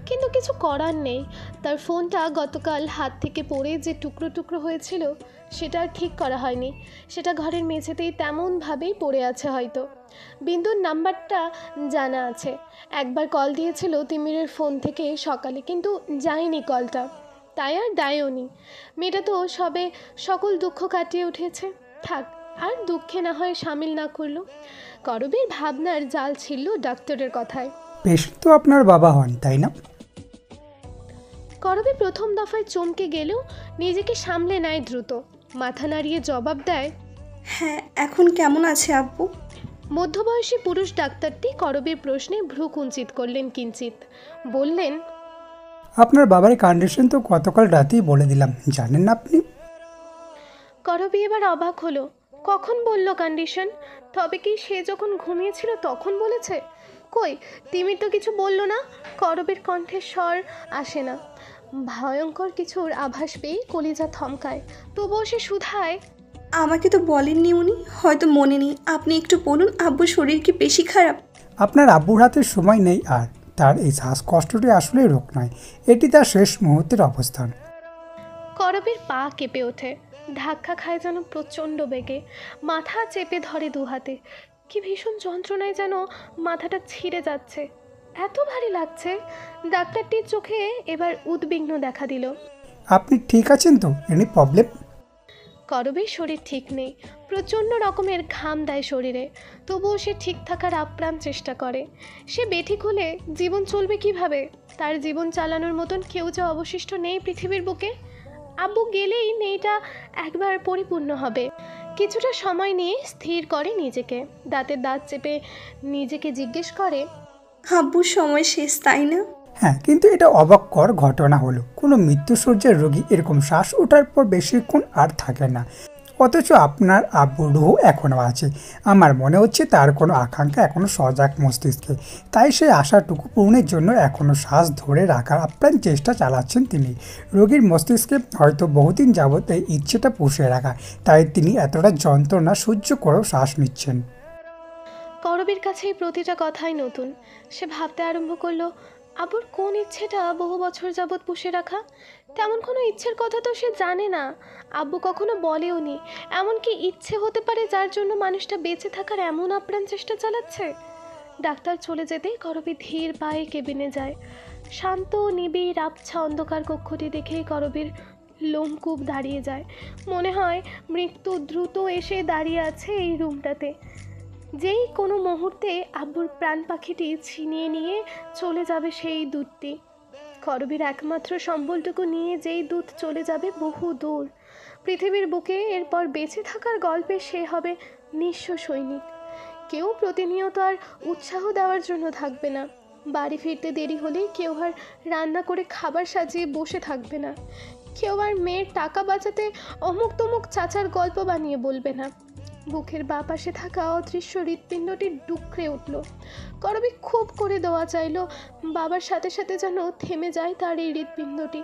কিন্তু কিছু করার নেই। তার ফোনটা গতকাল হাত থেকে পড়ে যে টুকরো টুকরো হয়েছিল, সেটা আর ঠিক করা হয়নি। সেটা ঘরের মেঝেতেই তেমনভাবেই পড়ে আছে হয়তো। বিন্দুর নাম্বারটা জানা আছে। একবার কল দিয়েছিল তিমিরের ফোন থেকে সকালে, কিন্তু যায়নি কলটা। তাই আর দায়ও নি। মেয়েটা তো সবে সকল দুঃখ কাটিয়ে উঠেছে। থাক, আর দুঃখে না হয় সামিল না করলো। করবীর ভাবনার জাল ছিল ডাক্তারের কথায়। পেশেন্ট তো আপনার বাবা হন, তাই না? করবী প্রথম দফায় চমকে গেলেও নিজেকে সামলে নেয় দ্রুত। মাথা নাড়িয়ে জবাব দেয়, হ্যাঁ, এখন কেমন আছে আব্বু? মধ্যবয়সী পুরুষ ডাক্তারটি করবীর প্রশ্নে ভ্রু কুঞ্চিত করলেন কিঞ্চিত। বললেন, আপনার বাবার কন্ডিশন তো গতকাল রাতেই বলে দিলাম, জানেন না আপনি? করবী এবার অবাক হলো। কখন বলল কন্ডিশন? তবে কি সে যখন ঘুমিয়েছিল তখন বলেছে? কই, তিমির তো কিছু বলল না। করবীর কণ্ঠের স্বর আসে না। ভয়ঙ্কর কিছুর আভাস পেয়ে কলিজা থমকায়। তবুও সে শুধায়, আমাকে তো বলেননি উনি, হয়তো মনে নেই। আপনি একটু বলুন, আব্বুর শরীর কি বেশি খারাপ? আপনার আব্বুর হাতে সময় নেই, আর তার এই শ্বাসকষ্টটি আসলে রোগ নয়, এটি তার শেষ মুহূর্তের অবস্থান। করবীর পা কেঁপে ওঠে। ধাক্কা খায় যেন প্রচণ্ড বেগে। মাথা চেপে ধরে 2 হাতে। কি ভীষণ যন্ত্রণায় যেন মাথাটা ছিঁড়ে যাচ্ছে। এত ভারী লাগছে। ডাক্তারটির চোখে এবার উদ্বিগ্ন দেখা দিল। আপনি ঠিক আছেন তো? Any problem? করবীর শরীর ঠিক নেই। প্রচণ্ড রকমের ঘাম দেয় শরীরে। তবুও সে ঠিক থাকার আপ্রাণ চেষ্টা করে। সে বেঠিক হলে জীবন চলবে কিভাবে? তার জীবন চালানোর মতন কেউ যে অবশিষ্ট নেই পৃথিবীর বুকে। আব্বু গেলেই নেইটা একবার পরিপূর্ণ হবে। কিছুটা সময় নিয়ে স্থির করে নিজেকে, দাঁতের দাঁত চেপে নিজেকে জিজ্ঞেস করে, আব্বুর সময় শেষ, তাই না? হ্যাঁ, কিন্তু এটা অবাককর ঘটনা হলো কোনো মৃত্যুশয্যার রোগী এরকম শ্বাস ওঠার পর বেশিক্ষণ আর থাকে না, অথচ আপনার আব্বুর রুহ এখনও আছে। আমার মনে হচ্ছে তার কোনো আকাঙ্ক্ষা এখনও সজাগ মস্তিষ্কে, তাই সেই আশাটুকু পূরণের জন্য এখনও শ্বাস ধরে রাখার আপ্রাণ চেষ্টা চালাচ্ছেন তিনি। রোগীর মস্তিষ্কে হয়তো বহুদিন যাবৎ এই ইচ্ছেটা পুষে রাখা, তাই তিনি এতটা যন্ত্রণা সহ্য করেও শ্বাস নিচ্ছেন। করবীর কাছে এই প্রতিটা কথাই নতুন। সে ভাবতে আরম্ভ করলো, আব্বুর কোন ইচ্ছেটা বহু বছর যাবৎ পুষে রাখা? তেমন কোনো ইচ্ছের কথা তো সে জানে না, আব্বু কখনো বলেও নি। এমনকি ইচ্ছে হতে পারে যার জন্য মানুষটা বেঁচে থাকার এমন আপ্রাণ চেষ্টা চালাচ্ছে। ডাক্তার চলে যেতেই করবী ধীর পায়ে কেবিনে যায়। শান্ত নিবিড় আবছা অন্ধকার কক্ষটি দেখেই করবীর লোমকূপ দাঁড়িয়ে যায়। মনে হয় মৃত্যু দ্রুত এসে দাঁড়িয়ে আছে এই রুমটাতে। যেই কোনো মুহূর্তে আব্বুর প্রাণ পাখিটি ছিনিয়ে নিয়ে চলে যাবে সেই দূতটি। করবীর একমাত্র সম্বলটুকু নিয়ে যেই দূত চলে যাবে বহু দূর পৃথিবীর বুকে, এরপর বেঁচে থাকার গল্পে সে হবে নিঃস্ব সৈনিক। কেউ প্রতিনিয়ত আর উৎসাহ দেওয়ার জন্য থাকবে না। বাড়ি ফিরতে দেরি হলেই কেউ আর রান্না করে খাবার সাজিয়ে বসে থাকবে না। কেউ আর মেয়ের টাকা বাঁচাতে অমুক তমুক চাচার গল্প বানিয়ে বলবে না। বুকের বাঁ পাশে থাকা অদৃশ্য হৃৎপিণ্ডটি ডুকরে উঠল। করবী খুব করে দেওয়া চাইল বাবার সাথে সাথে যেন থেমে যায় তার এই হৃৎপিণ্ডটি।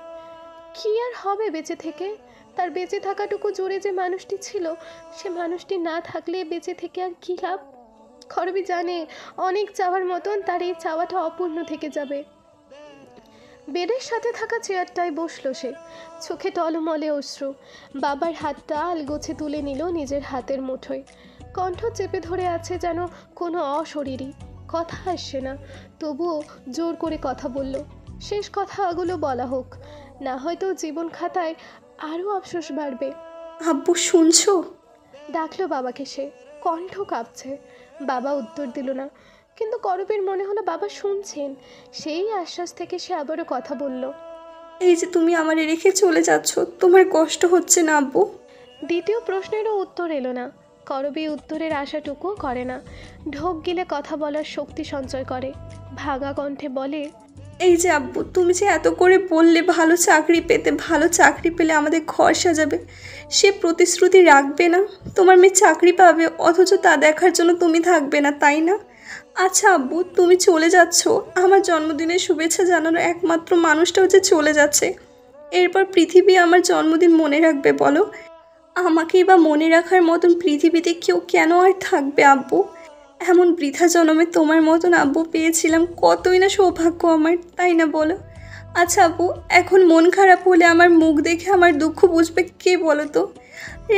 কি আর হবে বেঁচে থেকে? তার বেঁচে থাকাটুকু জুড়ে যে মানুষটি ছিল, সে মানুষটি না থাকলে বেঁচে থেকে আর কী লাভ? করবী জানে অনেক চাওয়ার মতন তার এই চাওয়াটা অপূর্ণ থেকে যাবে। বেডের সাথে থাকা চেয়ারটায় বসলো সে, চোখে টলমলে অশ্রু। বাবার হাতটা আলগোছে তুলে নিল নিজের হাতের মুঠোয়। কণ্ঠ চেপে ধরে আছে যেন কোনো অশরীরী। কথা আসছে না, তবুও জোর করে কথা বলল। শেষ কথাগুলো বলা হোক, না হয়তো জীবন খাতায় আরও আফসোস বাড়বে। আব্বু শুনছো? ডাকলো বাবাকে সে, কণ্ঠ কাঁপছে। বাবা উত্তর দিল না, কিন্তু করবীর মনে হলো বাবা শুনছেন। সেই আশ্বাস থেকে সে আবারও কথা বলল, এই যে তুমি আমারে রেখে চলে যাচ্ছ, তোমার কষ্ট হচ্ছে না আব্বু? দ্বিতীয় প্রশ্নেরও উত্তর এলো না। করবী উত্তরের আশাটুকু করে না, ঢোক গিলে কথা বলার শক্তি সঞ্চয় করে। ভাঙা কণ্ঠে বলে, এই যে আব্বু, তুমি যে এত করে বললে ভালো চাকরি পেলে আমাদের ঘর সাজাবে, সে প্রতিশ্রুতি রাখবে না? তোমার মেয়ে চাকরি পাবে, অথচ তা দেখার জন্য তুমি থাকবে না, তাই না? আচ্ছা আব্বু, তুমি চলে যাচ্ছ, আমার জন্মদিনের শুভেচ্ছা জানানোর একমাত্র মানুষটাও যে চলে যাচ্ছে, এরপর পৃথিবী আমার জন্মদিন মনে রাখবে বলো? আমাকেই বা মনে রাখার মতন পৃথিবীতে কেউ কেন আর থাকবে আব্বু? এমন বৃথা জন্মে তোমার মতন আব্বু পেয়েছিলাম, কতই না সৌভাগ্য আমার, তাই না বলো? আচ্ছা আব্বু, এখন মন খারাপ হলে আমার মুখ দেখে আমার দুঃখ বুঝবে কে বলো তো?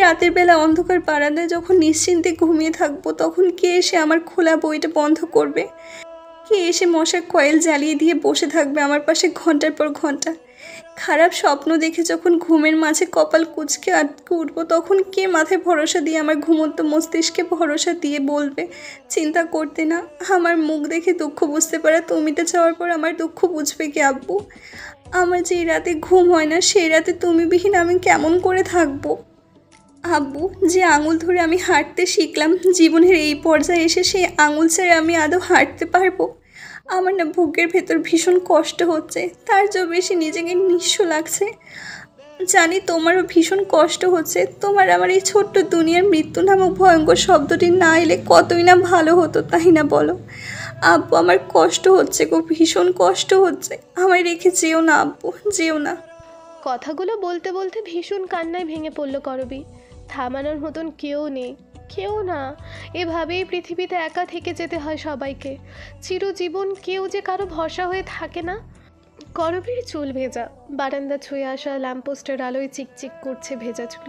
রাতের বেলা অন্ধকার বারান্দায় যখন নিশ্চিন্তে ঘুমিয়ে থাকবো, তখন কে এসে আমার খোলা বইটা বন্ধ করবে? কে এসে মশার কয়েল জ্বালিয়ে দিয়ে বসে থাকবে আমার পাশে ঘন্টার পর ঘন্টা? খারাপ স্বপ্ন দেখে যখন ঘুমের মাঝে কপাল কুঁচকে আটকে উঠবো, তখন কে মাথায় ভরসা দিয়ে আমার ঘুমন্ত মস্তিষ্কে ভরসা দিয়ে বলবে চিন্তা করতে না? আমার মুখ দেখে দুঃখ বুঝতে পারা তুমিতে যাওয়ার পর আমার দুঃখ বুঝবে কি আব্বু? আমার যে রাতে ঘুম হয় না, সেই রাতে তুমি বিহীন আমি কেমন করে থাকবো? আব্বু, যে আঙুল ধরে আমি হাঁটতে শিখলাম, জীবনের এই পর্যায়ে এসে সেই আঙুল ছেড়ে আমি আদৌ হাঁটতে পারবো? আমার না বুকের ভেতর ভীষণ কষ্ট হচ্ছে, তার চেয়েও বেশি নিজেকে নিঃস্ব লাগছে। জানি তোমারও ভীষণ কষ্ট হচ্ছে। তোমার আমার এই ছোট্ট দুনিয়ার মৃত্যু নামক ভয়ঙ্কর শব্দটি না এলে কতই না ভালো হতো, তাই না বলো? আব্বু, আমার কষ্ট হচ্ছে গো, ভীষণ কষ্ট হচ্ছে। আমায় রেখে যেও না আব্বু, যেও না। কথাগুলো বলতে বলতে ভীষণ কান্নায় ভেঙে পড়ল করবী। থামানোর মতন কেউ নেই, কেউ না। এভাবেই পৃথিবীতে একা থেকে যেতে হয় সবাইকে। চিরজীবন কেউ যে কারো ভরসা হয়ে থাকে না। করবীর চুল ভেজা, বারান্দা ছুঁয়ে আসা ল্যাম্পপোস্টের আলোয় চিকচিক করছে ভেজা চুল।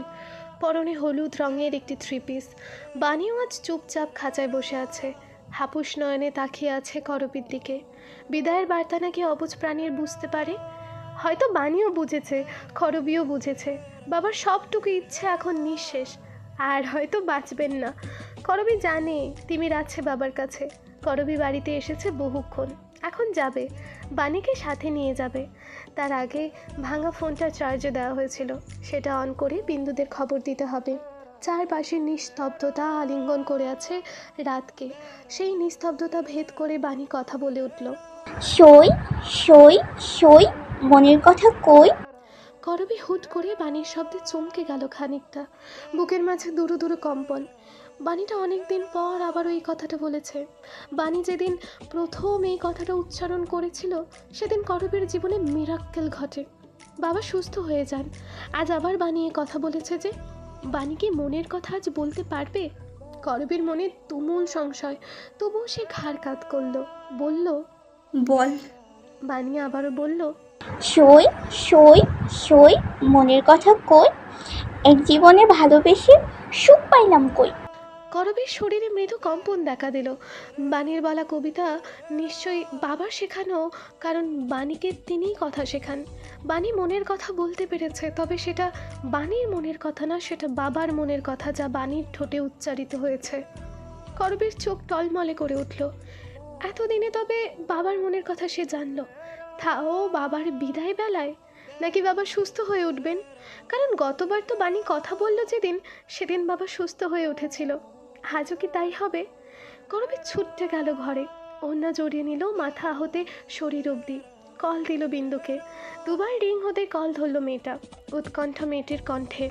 পরনে হলুদ রঙের একটি থ্রি পিস। বানিও আজ চুপচাপ খাঁচায় বসে আছে, হাপুস নয়নে তাকিয়ে আছে করবীর দিকে। বিদায়ের বার্তা নাকি অবুঝ প্রাণীর বুঝতে পারে। হয়তো বানিও বুঝেছে, করবীও বুঝেছে। বাবার সবটুকু ইচ্ছে এখন নিঃশেষ, আর হয়তো বাঁচবেন না। করবী জানে তিমির আছে বাবার কাছে। করবী বাড়িতে এসেছে বহুক্ষণ, এখন যাবে, বাণীকে সাথে নিয়ে যাবে। তার আগে ভাঙা ফোনটা চার্জে দেওয়া হয়েছিল, সেটা অন করে বিন্দুদের খবর দিতে হবে। চারপাশে নিস্তব্ধতা আলিঙ্গন করে আছে রাতকে। সেই নিস্তব্ধতা ভেদ করে বাণী কথা বলে উঠল। সই সই সই, মনের কথা কই। করবি হুট করে বাণীর শব্দে চমকে গেল খানিকটা, বুকের মাঝে দুরু দুরু কম্পন। বাণীটা অনেকদিন পর আবারও এই কথাটা বলেছে। বাণী যেদিন প্রথম এই কথাটা উচ্চারণ করেছিল সেদিন করবীর জীবনে মিরাক্কেল ঘটে, বাবা সুস্থ হয়ে যান। আজ আবার বাণী এই কথা বলেছে যে বাণী কি মনের কথা আজ বলতে পারবে? করবীর মনে তুমুল সংশয়, তবুও সে ঘাড় কাত করলো, বলল বল। বাণী আবারও বলল সই সই সই, মনের কথা কই। এক জীবনে ভালোবেসে সুখ পাইলাম কই। করবীর শরীরে মৃদু কম্পন দেখা দিল। বাণীর বলা কবিতা নিশ্চয়ই বাবার শেখানো, কারণ বাণীকে তিনিই কথা শেখান। বাণী মনের কথা বলতে পেরেছে, তবে সেটা বাণীর মনের কথা না, সেটা বাবার মনের কথা যা বাণীর ঠোঁটে উচ্চারিত হয়েছে। করবীর চোখ টলমলে করে উঠল। এতদিনে তবে বাবার মনের কথা সে জানল, তাও বাবার বিদায় বেলায়। নাকি বাবা সুস্থ হয়ে উঠবেন? কারণ গতবার তো বাণী কথা বলল যেদিন, সেদিন বাবা সুস্থ হয়ে উঠেছিল। আজও কি তাই হবে? করবী ছুটতে গেল ঘরে, ওড়না জড়িয়ে নিল মাথা হতে শরীর অবধি। কল দিল বিন্দুকে। দুবার রিং হতে কল ধরল মেয়েটা। উৎকণ্ঠা মেয়েটির কণ্ঠে।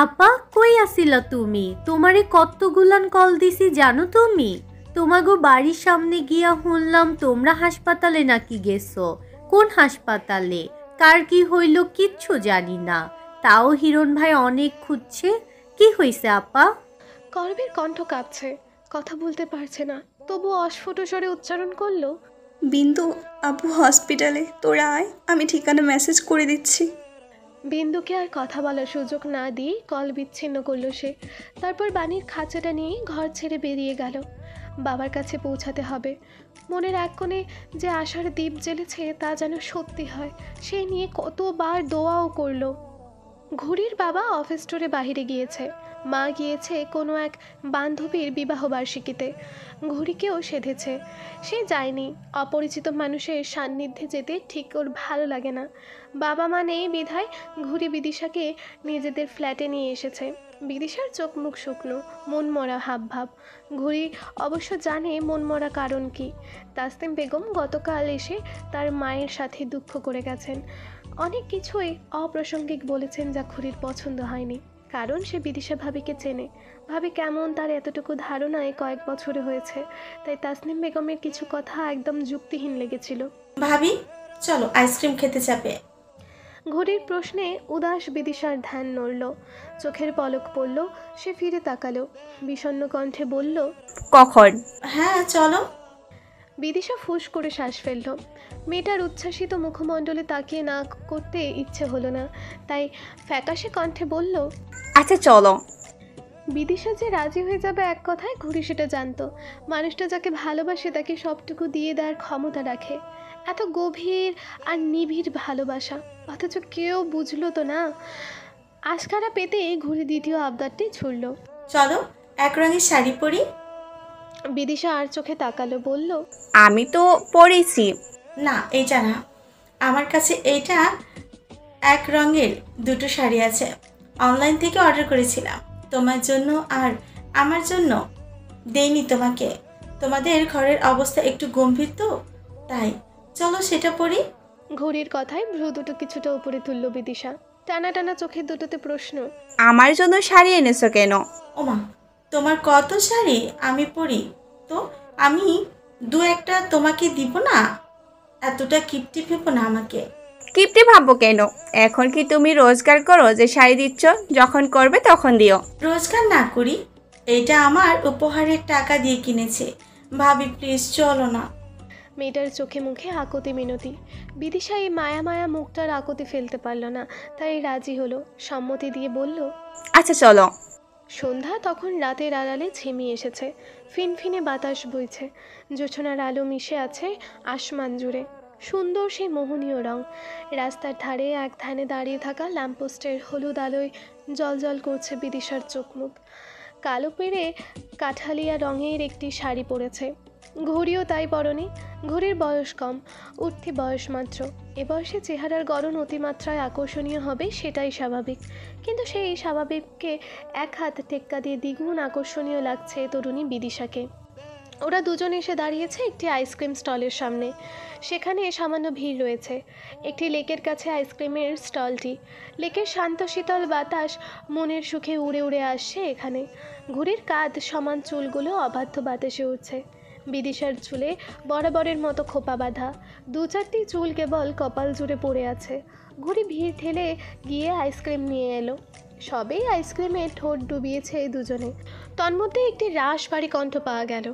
আপা কই আসিলা তুমি? তোমারে কতগুলান কল দিছি জানো তুমি? তোমাগো বাড়ির সামনে গিয়া শুনলাম তোমরা হাসপাতালে নাকি গেছো। কোন হাসপাতালে, কার কি হইল কিচ্ছু জানি না, তাও হিরণ ভাই অনেক খুঁজছে। কি হইছে আপা? করবীর কণ্ঠ কাঁপছে, কথা বলতে পারছে না, তবু অস্ফুট স্বরে উচ্চারণ করলো, বিন্দু, আব্বু হসপিটালে, তোরা আয়, আমি ঠিকানা মেসেজ করে দিচ্ছি। বিন্দুকে আর কথা বলার সুযোগ না দিয়ে কল বিচ্ছিন্ন করলো সে। তারপর বাণীর খাঁচাটা নিয়ে ঘর ছেড়ে বেরিয়ে গেল। বাবার কাছে পৌঁছাতে হবে। মনের এক কোণে যে আশার দ্বীপ জ্বেলেছে তা যেন সত্যি হয়, সেই নিয়ে কতবার দোয়াও করলো। ঘুড়ির বাবা অফিস ট্যুরে বাহিরে গিয়েছে, মা গিয়েছে কোনো এক বান্ধবীর বিবাহবার্ষিকীতে। ঘুড়িকেও সেধেছে, সে যায়নি। অপরিচিত মানুষের সান্নিধ্যে যেতে ঠিক ওর ভালো লাগে না। বাবা মা নেই বিধায় ঘুড়ি বিদিশাকে নিজেদের ফ্ল্যাটে নিয়ে এসেছে। বিদিশার চোখ মুখ শুকনো, মন মরা হাব ভাব। ঘুড়ি অবশ্য জানে মন মরা কারণ কি। তাসনিম বেগম গতকাল এসে তার মায়ের সাথে দুঃখ করে গেছেন। অনেক কিছুই অপ্রাসঙ্গিক বলেছেন যা ঘুড়ির পছন্দ হয়নি, কারণ সে বিদিশা ভাবিকে চেনে। ভাবি কেমন তার এতটুকু ধারণায় কয়েক বছরে হয়েছে, তাই তাসনিম বেগমের কিছু কথা একদম যুক্তিহীন লেগেছিল। ভাবি চলো আইসক্রিম খেতে যাবে। ঘুড়ির প্রশ্নে উদাস বিদিশার ধ্যান নড়ল, চোখের পলক পড়ল। সে ফিরে তাকালো, বিষণ্ণ কণ্ঠে বলল, কখন? হ্যাঁ চলো। বিদিশা ফুস করে শ্বাস ফেলল। মেয়েটার উচ্ছ্বাসিত মুখমণ্ডলে তাকিয়ে না করতে ইচ্ছে হলো না, তাই ফ্যাকাশে কণ্ঠে বলল, আচ্ছা চলো। বিদিশা যে রাজি হয়ে যাবে এক কথায়, ঘুড়ি সেটা জানতো। মানুষটা যাকে ভালোবাসে তাকে সবটুকু দিয়ে দেওয়ার ক্ষমতা রাখে। এত গভীর আর নিবিড় ভালোবাসা, অথচ কেউ বুঝলো তো না। আশকারা পেতে ঘুড়ি দ্বিতীয় আবদারটি ছুড়ল, চলো এক রঙের শাড়ি পরি। বিদিশা আর চোখে তাকালো, বলল, আমি তো পরেছি। না এইটা না, আমার কাছে এইটা এক রঙের দুটো শাড়ি আছে, অনলাইন থেকে অর্ডার করেছিলাম তোমার জন্য আর আমার জন্য। দেইনি তোমাকে, তোমাদের ঘরের অবস্থা একটু গম্ভীর তো, তাই চলো সেটা পরি। ঘড়ির কথায় ভ্রু দুটো কিছুটা উপরে তুলল বিদিশা। টানা টানা চোখের দুটোতে প্রশ্ন, আমার জন্য শাড়ি এনেছো কেন? ওমা, তোমার কত শাড়ি আমি পরি, তো আমি দু একটা তোমাকে দিব না? এতটা কিপটি ভেবো না আমাকে। কিপটে ভাববো কেন? এখন কি তুমি রোজগার করো যে শাড়ি দিচ্ছ? যখন করবে তখন দিও। রোজগার না করি, এইটা আমার উপহারের টাকা দিয়ে কিনেছে। ভাবি প্লিজ চলো না। মেয়েটার চোখে মুখে আকুতি মিনতি। বিদিশা এই মায়া মায়া মুখটার আকুতি ফেলতে পারল না, তাই রাজি হলো, সম্মতি দিয়ে বলল, আচ্ছা চলো। সন্ধ্যা তখন রাতের আড়ালে ঝিমিয়ে এসেছে। ফিনফিনে বাতাস বইছে, জোছনার আলো মিশে আছে আসমান জুড়ে। সুন্দর সেই মোহনীয় রং। রাস্তার ধারে এক ধ্যানে দাঁড়িয়ে থাকা ল্যাম্পপোস্টের হলুদ আলোয় জলজল করছে বিদিশার চোখ মুখ। কালো পেড়ে কাঠালিয়া রঙের একটি শাড়ি পরেছে, ঘড়িও তাই পরনে। ঘড়ির বয়স কম, উঠতি বয়স মাত্র। এ বয়সে চেহারার গড়ন অতিমাত্রায় আকর্ষণীয় হবে সেটাই স্বাভাবিক, কিন্তু সেই স্বাভাবিককে এক হাত টেক্কা দিয়ে দ্বিগুণ আকর্ষণীয় লাগছে তরুণী বিদিশাকে। ওরা দুজন এসে দাঁড়িয়েছে একটি আইসক্রিম স্টলের সামনে। সেখানে সামান্য ভিড় রয়েছে। একটি লেকের কাছে আইসক্রিমের স্টলটি। লেকের শান্ত শীতল বাতাস মনের সুখে উড়ে উড়ে আসছে এখানে। ঘুড়ির কাঁধ সমান চুলগুলো অবাধ্য বাতাসে উঠছে। বিদিশার চুলে বরাবরের মতো খোপা বাঁধা, 2-4টি চুল কেবল কপাল জুড়ে পড়ে আছে। ঘুড়ি ভিড় ঠেলে গিয়ে আইসক্রিম নিয়ে এলো। সবেই আইসক্রিমে ঠোঁট ডুবিয়েছে এই দুজনে। তন্মধ্যে একটি রাশভারী কণ্ঠ পাওয়া গেল।